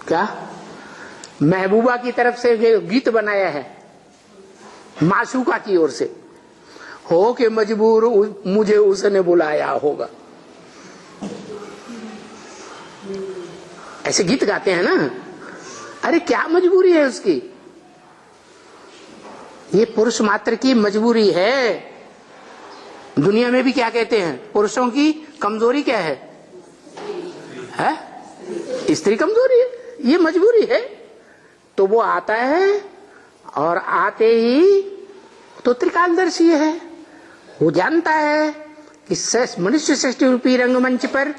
क्या महबूबा की तरफ से गीत बनाया है, माशूका की ओर से, हो के मजबूर मुझे उसने बुलाया होगा, ऐसे गीत गाते हैं ना। अरे क्या मजबूरी है उसकी, ये पुरुष मात्र की मजबूरी है। दुनिया में भी क्या कहते हैं, पुरुषों की कमजोरी क्या है? स्त्री कमजोरी है, ये मजबूरी है। तो वो आता है और आते ही तो त्रिकालदर्शी है, वो जानता है कि मनुष्य सृष्टि रूपी रंगमंच पर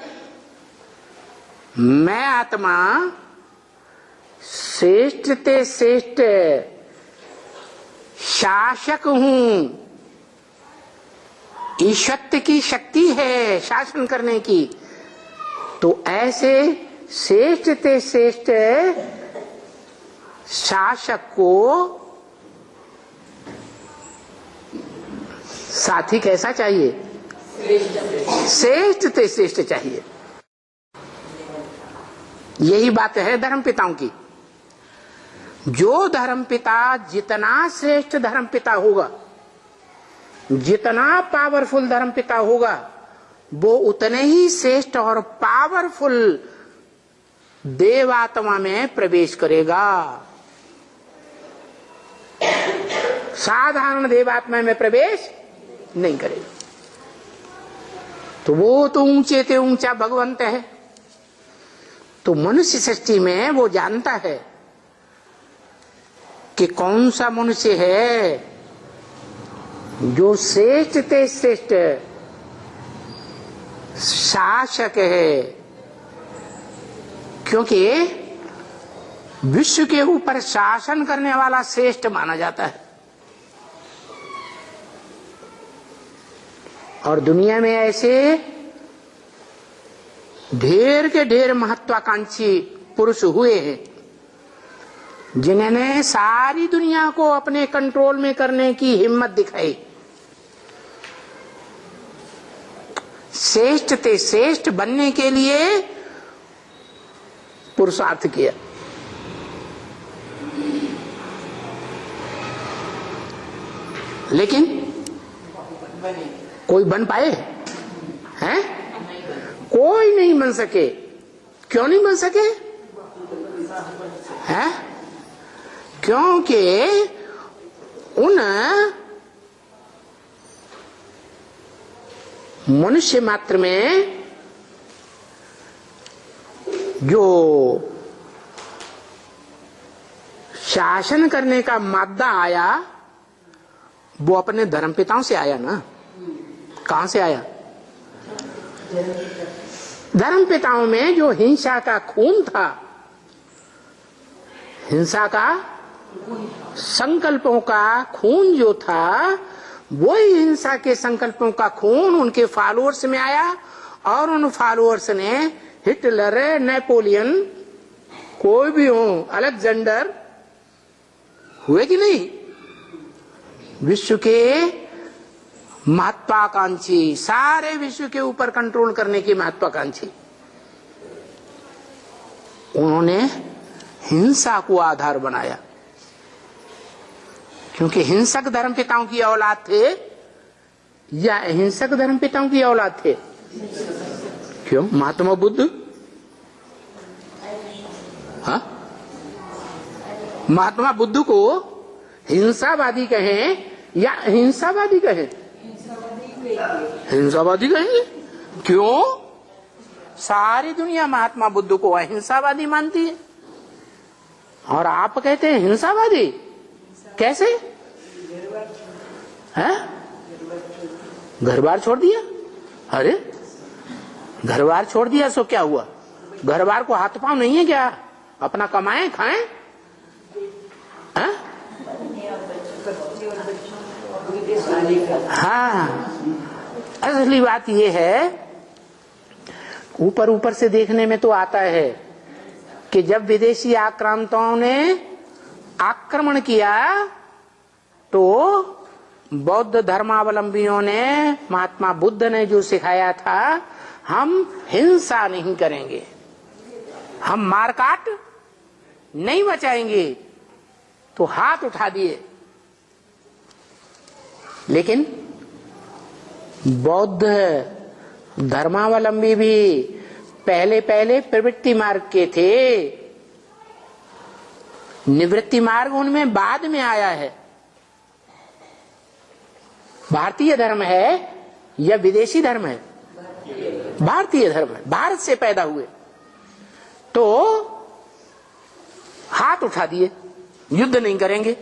मैं आत्मा श्रेष्ठ ते श्रेष्ठ शासक हूं, ईश्वत्य की शक्ति है शासन करने की। तो ऐसे श्रेष्ठ ते श्रेष्ठ शासक को साथी कैसा चाहिए? श्रेष्ठ ते श्रेष्ठ चाहिए। यही बात है धर्मपिताओं की। जो धर्मपिता जितना श्रेष्ठ धर्मपिता होगा, जितना पावरफुल धर्मपिता होगा, वो उतने ही श्रेष्ठ और पावरफुल देवात्मा में प्रवेश करेगा। साधारण देवात्मा में प्रवेश नहीं करेगा। तो वो तो ऊंचे ते ऊंचा भगवंत है। तो मनुष्य सृष्टि में वो जानता है कि कौन सा मनुष्य है जो श्रेष्ठ ते श्रेष्ठ शासक है, क्योंकि विश्व के ऊपर शासन करने वाला श्रेष्ठ माना जाता है। और दुनिया में ऐसे ढेर के ढेर महत्वाकांक्षी पुरुष हुए हैं जिन्होंने सारी दुनिया को अपने कंट्रोल में करने की हिम्मत दिखाई, श्रेष्ठ ते श्रेष्ठ बनने के लिए पुरुषार्थ किया। लेकिन कोई बन पाए हैं? कोई नहीं बन सके। क्यों नहीं बन सके? हैं? क्योंकि उन मनुष्य मात्र में जो शासन करने का मादा आया वो अपने धर्मपिताओं से आया ना। कहां से आया? धर्मपिताओं में जो हिंसा का खून था, हिंसा का संकल्पों का खून जो था, वही हिंसा के संकल्पों का खून उनके फॉलोअर्स में आया और उन फॉलोअर्स ने हिटलर, नेपोलियन, कोई भी हो, अलेक्जेंडर हुए कि नहीं? विश्व के महत्वाकांक्षी, सारे विश्व के ऊपर कंट्रोल करने की महत्वाकांक्षी, उन्होंने हिंसा को आधार बनाया। क्योंकि हिंसक धर्मपिताओं की औलाद थे या अहिंसक धर्मपिताओं की औलाद थे? क्यों? महात्मा बुद्ध, हाँ, महात्मा बुद्ध को हिंसावादी कहें या अहिंसावादी कहें? हिंसावादी कहेंगे। क्यों? सारी दुनिया महात्मा बुद्ध को अहिंसावादी मानती है और आप कहते हैं हिंसावादी। कैसे? हैं? घर बार छोड़ दिया? अरे घर बार छोड़ दिया सो क्या हुआ? घर बार को हाथ पांव नहीं है क्या? अपना कमाएं खाएं? हैं? हाँ, असली बात यह है, ऊपर ऊपर से देखने में तो आता है कि जब विदेशी आक्रांताओं ने आक्रमण किया तो बौद्ध धर्मावलंबियों ने, महात्मा बुद्ध ने जो सिखाया था, हम हिंसा नहीं करेंगे, हम मारकाट नहीं बचाएंगे तो हाथ उठा दिए। लेकिन बौद्ध धर्मावलंबी भी पहले पहले प्रवृत्ति मार्ग के थे, निवृत्ति मार्ग उनमें बाद में आया है। भारतीय धर्म है या विदेशी धर्म है? भारतीय धर्म है, भारत से पैदा हुए। तो हाथ उठा दिए, युद्ध नहीं करेंगे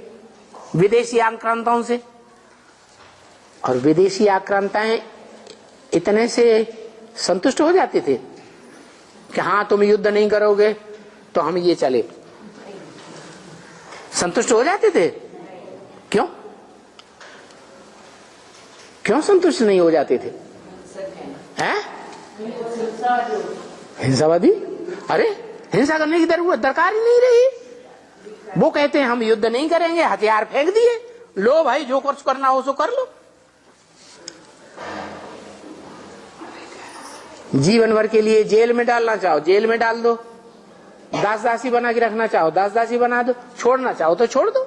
विदेशी आक्रांताओं से। और विदेशी आक्रांताएं इतने से संतुष्ट हो जाते थे कि हाँ तुम युद्ध नहीं करोगे तो हम ये चले, संतुष्ट हो जाते थे? क्यों क्यों संतुष्ट नहीं हो जाते थे? हैं? हिंसावादी? अरे हिंसा करने की दरकार ही नहीं रही। वो कहते हैं हम युद्ध नहीं करेंगे, हथियार फेंक दिए, लो भाई जो कुछ करना हो सो कर लो। जीवन भर के लिए जेल में डालना चाहो जेल में डाल दो, दास दासी बना के रखना चाहो दास दासी बना दो, छोड़ना चाहो तो छोड़ दो।